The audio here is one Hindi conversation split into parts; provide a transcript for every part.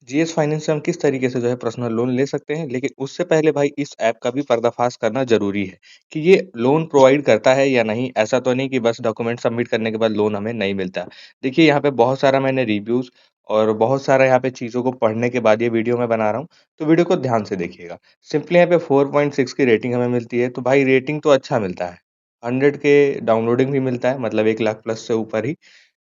जीएस फाइनेंस से हम किस तरीके से जो है पर्सनल लोन ले सकते हैं, लेकिन उससे पहले भाई इस ऐप का भी पर्दाफाश करना ज़रूरी है कि ये लोन प्रोवाइड करता है या नहीं। ऐसा तो नहीं कि बस डॉक्यूमेंट सबमिट करने के बाद लोन हमें नहीं मिलता। देखिए यहाँ पे बहुत सारा मैंने रिव्यूज़ और बहुत सारा यहाँ पे चीज़ों को पढ़ने के बाद ये वीडियो मैं बना रहा हूँ, तो वीडियो को ध्यान से देखिएगा। सिंपली यहाँ पे 4.6 की रेटिंग हमें मिलती है, तो भाई रेटिंग तो अच्छा मिलता है। 100 के डाउनलोडिंग भी मिलता है, मतलब 1 लाख प्लस से ऊपर ही।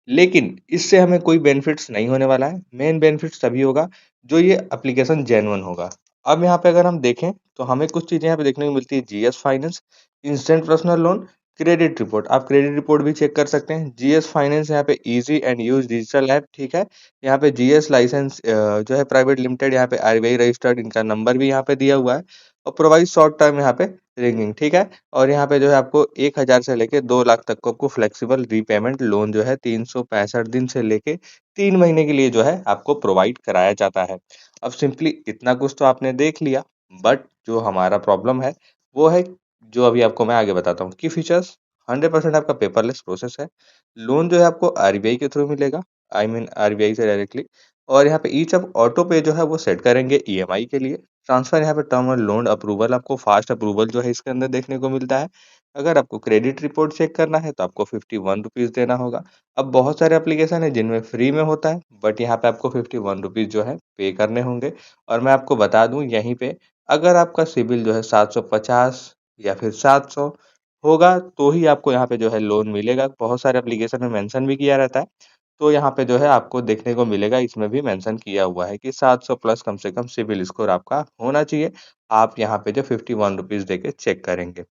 लेकिन इससे हमें कोई बेनिफिट्स नहीं होने वाला है। मेन बेनिफिट्स तभी होगा जो ये एप्लीकेशन जेन्युइन होगा। अब यहाँ पे अगर हम देखें तो हमें कुछ चीज़ें यहाँ पे देखने को मिलती है। GS finance, instant personal loan, credit report. आप क्रेडिट रिपोर्ट भी चेक कर सकते हैं। जीएस फाइनेंस यहाँ पे easy and use digital app, ठीक है। यहाँ पे जीएस लाइसेंस जो है प्राइवेट लिमिटेड, यहाँ पे आरबीआई रजिस्टर्ड, इनका नंबर भी यहाँ पे दिया हुआ है और प्रोवाइड शॉर्ट टर्म यहाँ पे रिंगिंग, ठीक है। और यहाँ पे जो है आपको 1000 से लेके 2 लाख तक को आपको फ्लेक्सिबल रीपेमेंट लोन जो है 365 दिन से लेके 3 महीने के लिए जो है आपको प्रोवाइड कराया जाता है। अब सिंपली इतना कुछ तो आपने देख लिया, बट जो हमारा प्रॉब्लम है वो है, जो अभी आपको मैं आगे बताता हूँ। की फीचर्स 100% आपका पेपरलेस प्रोसेस है। लोन जो है आपको आरबीआई के थ्रू मिलेगा, आई मीन आरबीआई से डायरेक्टली। और यहाँ पे ईच ऑफ ऑटो पे जो है वो सेट करेंगे ईएमआई के लिए। ट्रांसफर यहाँ पे टर्म और लोन अप्रूवल, आपको फास्ट अप्रूवल जो है इसके अंदर देखने को मिलता है। अगर आपको क्रेडिट रिपोर्ट चेक करना है तो आपको 51 रुपीज़ देना होगा। अब बहुत सारे एप्लीकेशन है जिनमें फ्री में होता है, बट यहाँ पे आपको 51 रुपीज़ जो है पे करने होंगे। और मैं आपको बता दूं यहीं पे, अगर आपका सिबिल जो है 750 या फिर 700 होगा तो ही आपको यहाँ पे जो है लोन मिलेगा। बहुत सारे एप्लीकेशन में मेंशन भी किया रहता है, तो यहाँ पे जो है आपको देखने को मिलेगा, इसमें भी मेंशन किया हुआ है कि 700 प्लस कम से कम सिबिल स्कोर आपका होना चाहिए। आप यहाँ पे जो 51 रुपीज़ देके चेक करेंगे।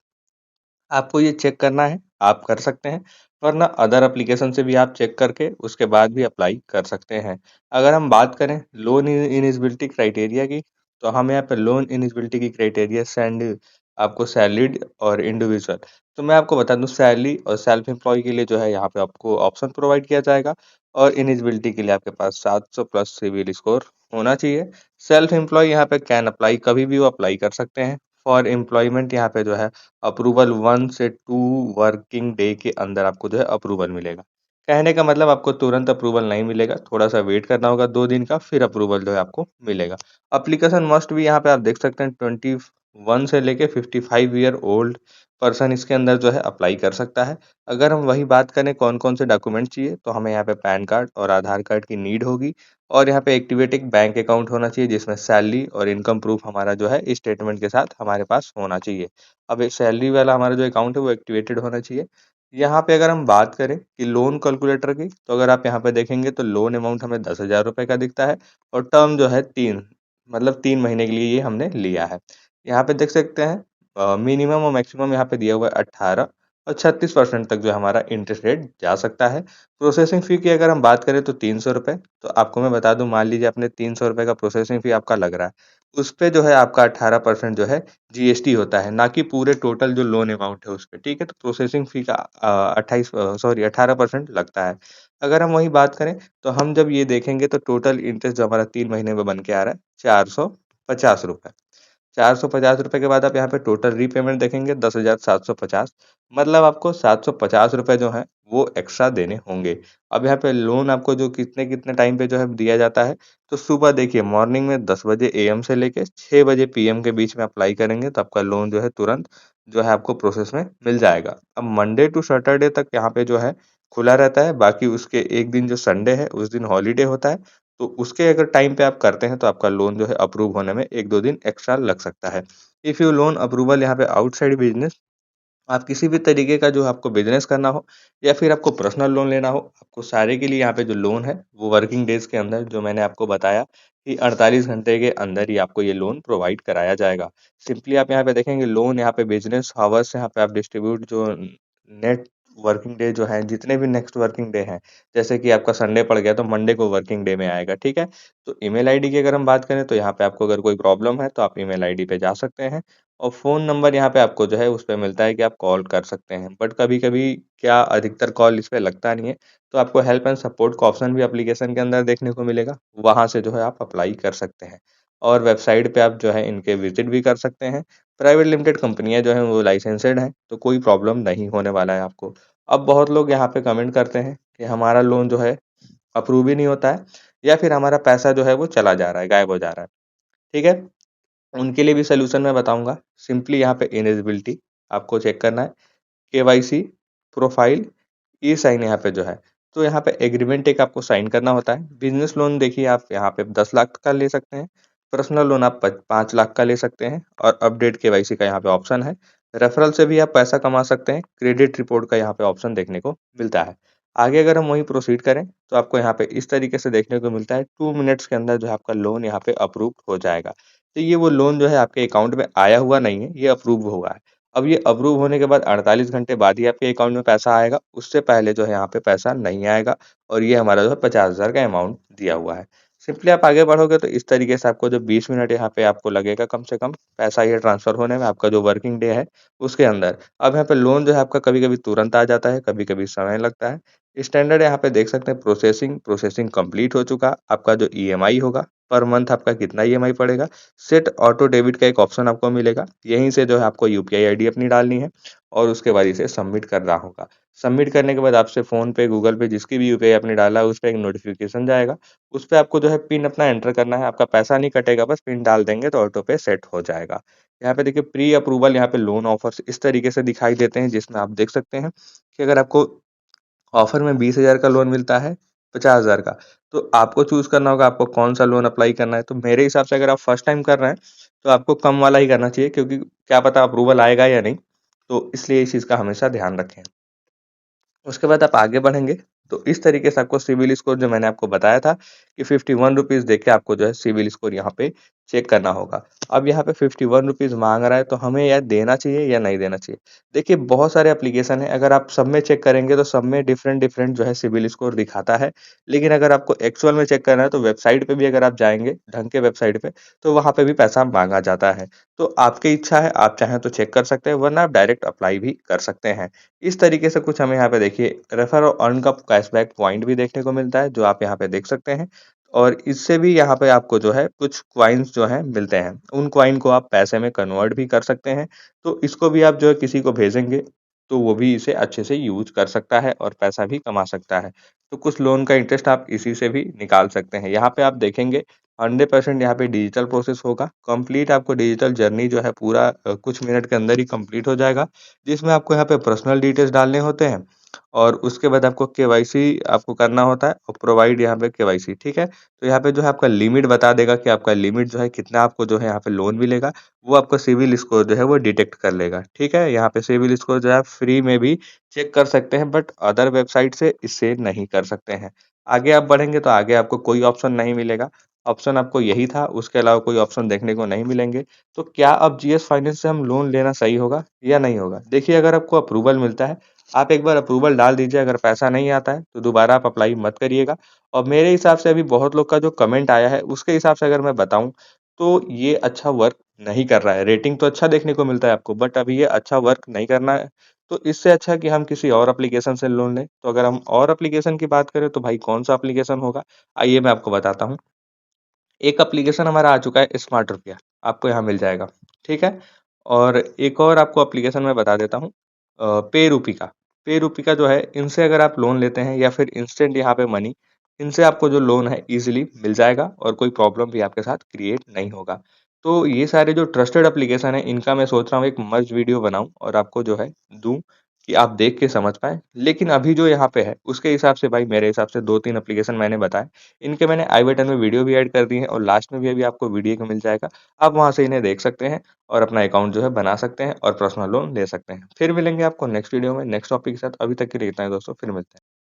आपको ये चेक करना है, आप कर सकते हैं, वरना अदर एप्लीकेशन से भी आप चेक करके उसके बाद भी अप्लाई कर सकते हैं। अगर हम बात करें लोन इलिजिबिलिटी क्राइटेरिया की, तो हम यहाँ पे लोन इलिजिबिलिटी की क्राइटेरिया सेंड आपको सैलरीड और इंडिविजुअल। तो मैं आपको बता दूं सैलरी और सेल्फ एम्प्लॉय के लिए जो है यहाँ पे आपको ऑप्शन प्रोवाइड किया जाएगा, और इलिजिबिलिटी के लिए आपके पास 700 प्लस सिविल स्कोर होना चाहिए। सेल्फ एम्प्लॉय यहाँ पे कैन अप्लाई, कभी भी वो अप्लाई कर सकते हैं। फॉर एम्प्लॉयमेंट यहाँ पे जो है अप्रूवल 1 से 2 वर्किंग डे के अंदर आपको जो है अप्रूवल मिलेगा। कहने का मतलब आपको तुरंत अप्रूवल नहीं मिलेगा, थोड़ा-सा वेट करना होगा 2 दिन का, फिर अप्रूवल जो है आपको मिलेगा। एप्लीकेशन मस्ट भी यहाँ पे आप देख सकते हैं 21 से लेके 55 ईयर ओल्ड पर्सन इसके अंदर जो है अप्लाई कर सकता है। अगर हम वही बात करें कौन-कौन से डॉक्यूमेंट चाहिए, तो हमें यहाँ पे पैन कार्ड और आधार कार्ड की नीड होगी, और यहाँ पे एक्टिवेट एक बैंक अकाउंट होना चाहिए जिसमें सैलरी और इनकम प्रूफ हमारा जो है स्टेटमेंट के साथ हमारे पास होना चाहिए। अब एक सैलरी वाला हमारा जो अकाउंट है वो एक्टिवेटेड होना चाहिए। यहाँ पे अगर हम बात करें कि लोन कैलकुलेटर की, तो अगर आप यहाँ पे देखेंगे तो लोन अमाउंट हमें 10,000 रुपए का दिखता है, और टर्म जो है 3, मतलब 3 महीने के लिए ये हमने लिया है। यहाँ पे देख सकते हैं मिनिमम और मैक्सिमम यहाँ पे दिया हुआ है 18 और 36% तक जो हमारा इंटरेस्ट रेट जा सकता है। प्रोसेसिंग फ़ी की अगर हम बात करें तो 300 रुपए। तो आपको मैं बता दूँ, मान लीजिए आपने 300 रुपए का प्रोसेसिंग फ़ी आपका लग रहा है, उस पे जो है आपका 18% जो है जीएसटी होता है, ना कि पूरे टोटल जो लोन अमाउंट है उस पे, ठीक है? तो प्रोसेसिंग फ़ी का 18% लगता है। अगर हम वही बात करें, तो हम जब ये देखेंगे तो टोटल इंटरेस्ट जो हमारा 3 महीने में बन के आ रहा है, 450 रुपए। 450 रुपए के बाद आप यहाँ पे टोटल रीपेमेंट देखेंगे 10,750, मतलब आपको 750 रुपए जो हैं वो एक्स्ट्रा देने होंगे। अब यहाँ पे लोन आपको जो कितने-कितने टाइम पे जो है दिया जाता है, तो सुबह देखिए मॉर्निंग में 10 बजे एएम से लेके 6 बजे पीएम के बीच में अप्लाई करेंगे तो आपका लोन जो है तुरंत जो है आपको प्रोसेस में मिल जाएगा। अब मंडे टू सैटरडे तक यहाँ पे जो है खुला रहता है, बाकी उसके एक दिन जो संडे है उस दिन हॉलिडे होता है। तो उसके अगर टाइम पे आप करते हैं तो आपका लोन जो है अप्रूव होने में 1-2 दिन एक्स्ट्रा लग सकता है। इफ यू लोन अप्रूवल यहाँ पे आउटसाइड बिज़नेस, आप किसी भी तरीके का जो आपको बिज़नेस करना हो या फिर आपको पर्सनल लोन लेना हो, आपको सारे के लिए यहाँ पे जो लोन है वो वर्किंग डेज़ के अंदर, जो मैंने आपको बताया कि 48 घंटे के अंदर ही आपको ये लोन प्रोवाइड कराया जाएगा। सिंपली आप यहाँ पे देखेंगे लोन यहाँ पे बिज़नेस हावर्स यहाँ पे आप डिस्ट्रीब्यूट जो नेट वर्किंग डे जो है, जितने भी नेक्स्ट वर्किंग डे हैं, जैसे कि आपका संडे पड़ गया तो मंडे को वर्किंग डे में आएगा, ठीक है? तो ईमेल आईडी की अगर हम बात करें तो यहाँ पे आपको अगर कोई प्रॉब्लम है तो आप ईमेल आईडी पे जा सकते हैं, और फ़ोन नंबर यहाँ पे आपको जो है उस पे मिलता है कि आप कॉल कर सकते हैं। बट कभी-कभी क्या अधिकतर कॉल इस पे लगता नहीं है, तो आपको हेल्प एंड सपोर्ट का ऑप्शन भी एप्लीकेशन के अंदर देखने को मिलेगा, वहाँ से जो है आप अप्लाई कर सकते हैं। और वेबसाइट पे आप जो है इनके विज़िट भी कर सकते हैं। प्राइवेट लिमिटेड कंपनियाँ जो हैं वो लाइसेंस्ड हैं, तो कोई प्रॉब्लम नहीं होने वाला है आपको। अब बहुत लोग यहाँ पे कमेंट करते हैं कि हमारा लोन जो है अप्रूव ही नहीं होता है। या फिर हमारा पैसा जो है वो चला जा रहा है, गायब हो जा रहा है। ठीक है? उनके लिए भी सॉल्यूशन मैं बताऊँगा। सिंपली यहाँ पे इनेलिजिबिलिटी आपको चेक करना है, केवाईसी, प्रोफाइल, ई-साइन यहाँ पे जो है। तो यहाँ पे एग्रीमेंट एक आपको साइन करना होता है। बिज़नेस लोन देखिए आप यहाँ पे 10 लाख का ले सकते हैं। पर्सनल लोन आप प 5 लाख का ले सकते हैं और अपडेट केवाईसी का यहाँ पे ऑप्शन है। रेफरल से भी आप पैसा कमा सकते हैं। क्रेडिट रिपोर्ट का यहाँ पे ऑप्शन देखने को मिलता है। आगे अगर हम वहीं प्रोसीड करें, तो आपको यहाँ पे इस तरीके से देखने को मिलता है 2 मिनट्स के अंदर जो है आपका लोन यहाँ पे अप्रूव हो जाएगा। तो ये वो लोन जो है आपके अकाउंट में आया हुआ नहीं है, ये अप्रूव हुआ है। अब ये अप्रूव होने के बाद 48 घंटे बाद ही आपके अकाउंट में पैसा आएगा, उससे पहले जो है यहाँ पे पैसा नहीं आएगा और ये हमारा जो है 50,000 का अमाउंट दिया हुआ है। सिंपली आप आगे बढ़ोगे तो इस तरीके से आपको जो 20 मिनट यहाँ पे आपको लगेगा कम से कम पैसा ये ट्रांसफ़र होने में, आपका जो वर्किंग डे है उसके अंदर। अब यहाँ पे लोन जो है आपका कभी-कभी तुरंत आ जाता है, कभी-कभी समय लगता है। स्टैंडर्ड यहाँ पे देख सकते हैं प्रोसेसिंग कंप्लीट हो चुका, आपका जो ईएमआई होगा, पर मंथ आपका कितना ईएमआई पड़ेगा, सेट ऑटो डेबिट का एक ऑप्शन आपको मिलेगा। यहीं से जो है आपको यूपीआई आईडी अपनी डालनी है और उसके बाद इसे सबमिट करना होगा। सबमिट करने के बाद आपसे फ़ोन पे, गूगल पे जिसकी भी यूपीआई आपने डाला है उस पे एक नोटिफ़िकेशन जाएगा। उस पे आपको जो है पिन अपना एंटर करना है, आपका पैसा नहीं कटेगा, बस पिन डाल देंगे तो ऑटो पे सेट हो जाएगा। यहाँ पे देखिए प्री अप्रूवल यहाँ पे लोन ऑफर्स इस तरीके से दिखाई देते हैं जिसमें आप देख सकते हैं कि अगर आपको ऑफर में 20,000 का लोन मिलता है, 50,000 का, तो आपको चूज़ करना होगा आपको कौन-सा लोन अप्लाई करना है। तो मेरे हिसाब से अगर आप फर्स्ट टाइम कर रहे हैं, तो आपको कम वाला ही करना चाहिए क्योंकि क्या पता अप्रूवल आएगा या नहीं, तो इसलिए इस चीज़ का हमेशा ध्यान रखें। उसके बाद आप आगे बढ़ेंगे, तो इस तरीके से आपको सिविल स्कोर जो मैंने आपको बताया था कि 51 रुपीज़ देके आपको जो है सिविल स्कोर यहाँ पे चेक करना होगा। अब यहाँ पे 51 रुपीज़ माँग रहा है तो हमें यह देना चाहिए या नहीं देना चाहिए? देखिए बहुत सारे एप्लीकेशन हैं, अगर आप सब में चेक करेंगे तो सब में डिफरेंट-डिफरेंट जो है सिविल स्कोर दिखाता है। लेकिन अगर आपको एक्चुअल में चेक करना है तो वेबसाइट पे भी अगर आप जाएँगे, ढंग के वेबसाइट पे, तो वहाँ पे भी पैसा माँगा जाता है। तो आपकी इच्छा है, आप चाहें तो चेक कर सकते हैं वरना आप डायरेक्ट अप्लाई भी कर सकते हैं। इस तरीके से कुछ हमें यहाँ पे देखिए रेफर और अर्न का कैशबैक पॉइंट भी देखने को मिलता है, जो आप यहाँ पे देख सकते हैं और इससे भी यहाँ पे आपको जो है कुछ कॉइन्स जो हैं मिलते हैं। उन कॉइन को आप पैसे में कन्वर्ट भी कर सकते हैं, तो इसको भी आप जो है किसी को भेजेंगे, तो वो भी इसे अच्छे से यूज़ कर सकता है और पैसा भी कमा सकता है। तो कुछ लोन का इंटरेस्ट आप इसी से भी निकाल सकते हैं। यहाँ पे आप देखेंगे 100% यहाँ पे डिजिटल प्रोसेस होगा, कंप्लीट आपको डिजिटल जर्नी जो है पूरा कुछ मिनट के अंदर ही कंप्लीट हो जाएगा। जिसमें आपको यहाँ पे पर्सनल डिटेल्स डालने होते हैं और उसके बाद आपको केवाईसी आपको करना होता है और प्रोवाइड यहाँ पे केवाईसी, ठीक है? तो यहाँ पे जो है आपका लिमिट बता देगा कि आपका लिमिट जो है कितना आपको जो है यहाँ पे लोन मिलेगा, वो आपका सिविल स्कोर जो है वो डिटेक्ट कर लेगा, ठीक है? यहाँ पे सिविल स्कोर जो है आप फ्री में भी चेक कर सकते हैं बट अदर वेबसाइट से इससे नहीं कर सकते हैं। आगे आप बढ़ेंगे तो आगे आपको कोई ऑप्शन नहीं मिलेगा, ऑप्शन आपको यही था, उसके अलावा कोई ऑप्शन देखने को नहीं मिलेंगे। तो क्या अब जीएस फाइनेंस से हम लोन लेना सही होगा या नहीं होगा? देखिए अगर आपको अप्रूवल मिलता है, आप एक बार अप्रूवल डाल दीजिए, अगर पैसा नहीं आता है तो दोबारा आप अप्लाई मत करिएगा। और मेरे हिसाब से अभी बहुत लोग का जो कमेंट आया है, उसके हिसाब से अगर मैं बताऊँ, तो ये अच्छा वर्क नहीं कर रहा है। रेटिंग तो अच्छा देखने को मिलता है आपको बट अभी ये अच्छा वर्क नहीं करना है। तो इससे अच्छा है कि हम किसी और एप्लीकेशन से लोन लें। तो अगर हम और एप्लीकेशन की बात करें तो भाई कौन-सा एप्लीकेशन होगा? आइए मैं आपको बताता हूँ। एक एप्लीकेशन हमारा आ चुका है स्मार्ट रुपया, आपको यहाँ मिल जाएगा, ठीक है? और एक और आपको एप्लीकेशन मैं बता देता हूँ पेरूपी का। पेरूपी का जो है इनसे अगर आप लोन लेते हैं या फिर इंस्टेंट यहाँ पे मनी, इनसे आपको जो लोन है ईज़िली मिल जाएगा और कोई प्रॉब्लम भी आपके साथ क्रिएट नहीं होगा। तो ये सारे जो ट्रस्टेड एप्लीकेशन हैं इनका मैं सोच रहा हूँ एक मस्त वीडियो बनाऊँ और आपको जो है दूँ कि आप देख के समझ पाएँ। लेकिन अभी जो यहाँ पे है उसके हिसाब से भाई मेरे हिसाब से 2-3 एप्लीकेशन मैंने बताए। इनके मैंने आई बटन में वीडियो भी ऐड कर दी है और लास्ट में भी अभी आपको वीडियो का मिल जाएगा। आप वहाँ से इन्हें देख सकते हैं और अपना अकाउंट जो है बना सकते हैं और पर्सनल लोन ले सकते हैं। फिर मिलेंगे आपको नेक्स्ट वीडियो में नेक्स्ट टॉपिक के साथ। अभी तक के लिए इतना ही दोस्तों, फिर मिलते हैं।